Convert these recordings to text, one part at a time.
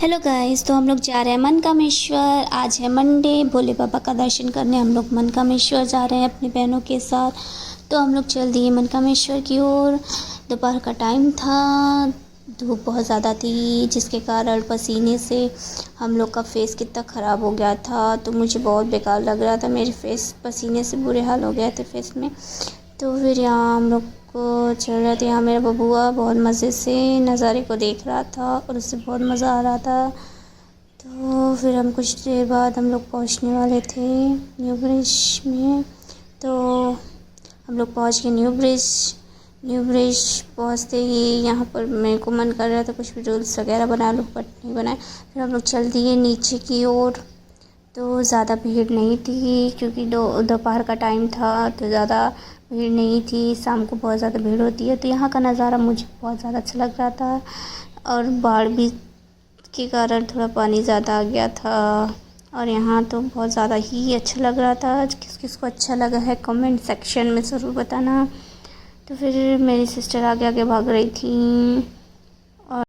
Hello guys, तो हम लोग जा रहे हैं मनकामेश्वर। आज है मंडे, भोले बाबा का दर्शन करने हम लोग मनकामेश्वर जा रहे हैं अपनी बहनों के साथ। तो हम लोग चल दिए मनकामेश्वर की ओर। दोपहर का टाइम था, धूप बहुत ज़्यादा थी जिसके कारण पसीने से हम लोग का फेस कितना ख़राब हो गया था। तो मुझे बहुत बेकार लग रहा था, मेरे फेस पसीने से बुरे हाल हो गए थे फेस में। तो फिर यहाँ हम लोग को चल रहे थे। यहाँ मेरा बबुआ बहुत मज़े से नज़ारे को देख रहा था और उससे बहुत मज़ा आ रहा था। तो फिर हम कुछ देर बाद हम लोग पहुँचने वाले थे न्यू ब्रिज में। तो हम लोग पहुँच गए न्यू ब्रिज पहुँचते ही यहाँ पर मेरे को मन कर रहा था कुछ भी रील्स वगैरह बना लूँ, बट नहीं बनाए। फिर हम लोग चल दिए नीचे की ओर। तो ज़्यादा भीड़ नहीं थी क्योंकि दोपहर का टाइम था, तो ज़्यादा भीड़ नहीं थी। शाम को बहुत ज़्यादा भीड़ होती है। तो यहाँ का नज़ारा मुझे बहुत ज़्यादा अच्छा लग रहा था और बाढ़ भी के कारण थोड़ा पानी ज़्यादा आ गया था। और यहाँ तो बहुत ज़्यादा ही अच्छा लग रहा था। किस किस को अच्छा लगा है कमेंट सेक्शन में ज़रूर बताना। तो फिर मेरी सिस्टर आगे आगे भाग रही थी और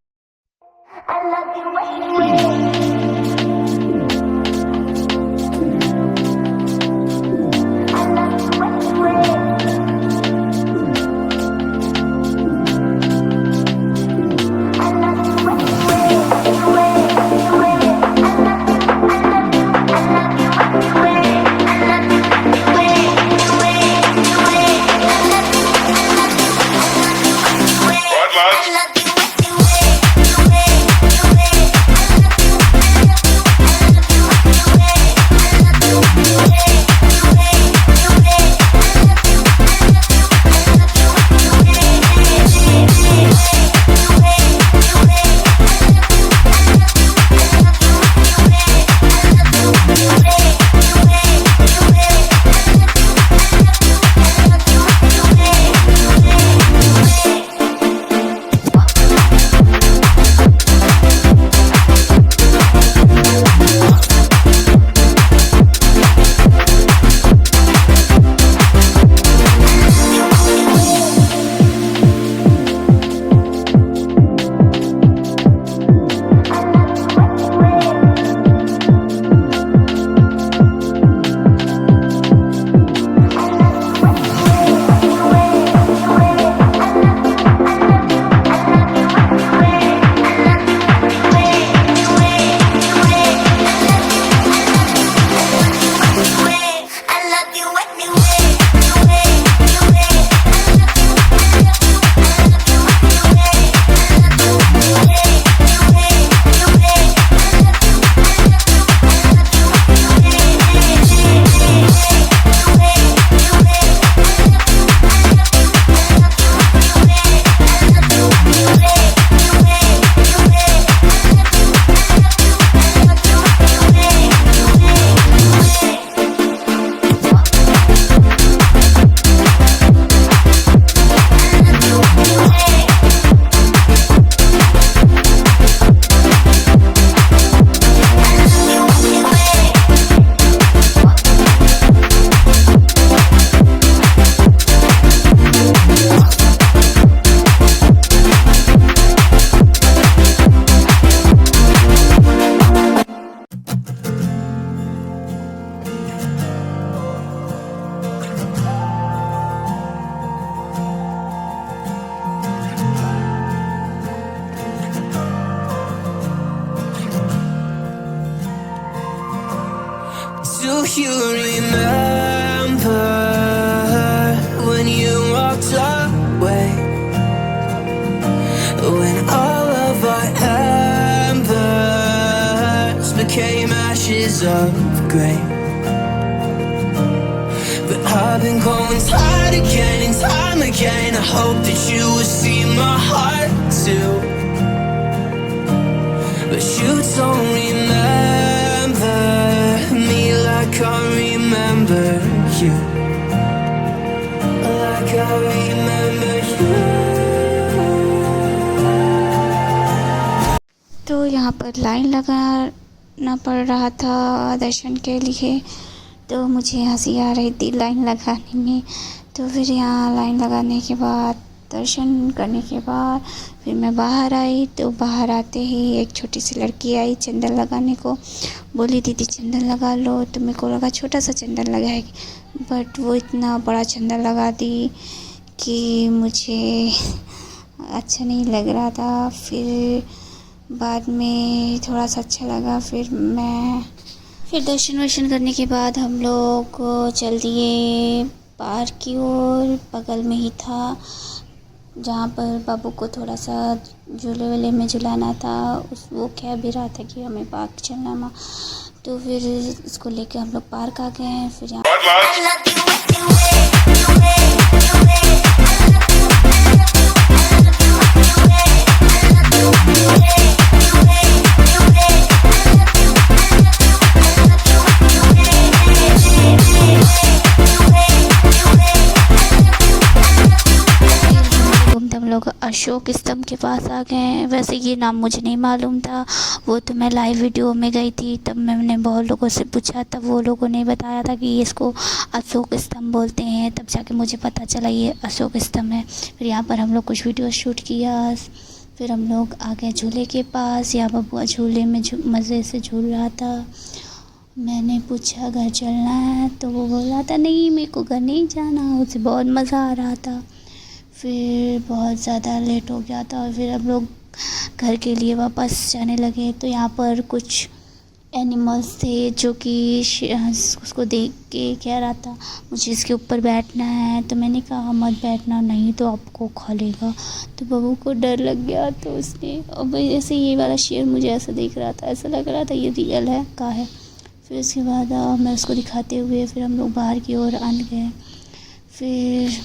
Do you remember when you walked away? When all of our embers became ashes of grey. But I've been going time again and time again. I hope that you will see my heart too. But you don't remember me like I remember you. Like I remember you. तो यहाँ पर line लगाना पड़ रहा था दर्शन के लिए। तो मुझे हंसी आ रही थी लाइन लगाने में। तो फिर यहाँ लाइन लगाने के बाद दर्शन करने के बाद फिर मैं बाहर आई, तो बाहर आते ही एक छोटी सी लड़की आई चंदन लगाने को। बोली दीदी चंदन लगा लो, तो मेरे को लगा छोटा सा चंदन लगाएगी, बट वो इतना बड़ा चंदन लगा दी कि मुझे अच्छा नहीं लग रहा था। फिर बाद में थोड़ा सा अच्छा लगा। फिर दर्शन वर्शन करने के बाद हम लोग चल दिए पार्क की ओर। बगल में ही था जहाँ पर बाबू को थोड़ा सा झूले वूले में झुलाना था। वो कह भी रहा था कि हमें पार्क चलना माँ, तो फिर इसको लेके हम लोग पार्क आ गए हैं। फिर यहाँ लोग अशोक स्तंभ के पास आ गए हैं। वैसे ये नाम मुझे नहीं मालूम था, वो तो मैं लाइव वीडियो में गई थी तब मैंने बहुत लोगों से पूछा, तब वो लोगों ने बताया था कि इसको अशोक स्तंभ बोलते हैं, तब जाके मुझे पता चला ये अशोक स्तंभ है। फिर यहाँ पर हम लोग कुछ वीडियो शूट किया। फिर हम लोग आ गए झूले के पास। यहाँ बबुआ झूले में मज़े से झूल रहा था। मैंने पूछा घर चलना है, तो वो बोल रहा था नहीं मेरे को घर नहीं जाना, उसे बहुत मज़ा आ रहा था। फिर बहुत ज़्यादा लेट हो गया था और फिर हम लोग घर के लिए वापस जाने लगे। तो यहाँ पर कुछ एनिमल्स थे जो कि उसको देख के कह रहा था मुझे इसके ऊपर बैठना है, तो मैंने कहा मत बैठना, नहीं तो आपको खा लेगा। तो बबू को डर लग गया, तो उसने अब ऐसे ये वाला शेर मुझे ऐसा देख रहा था, ऐसा लग रहा था ये रियल है का है। फिर उसके बाद मैं उसको दिखाते हुए फिर हम लोग बाहर की ओर आ गए। फिर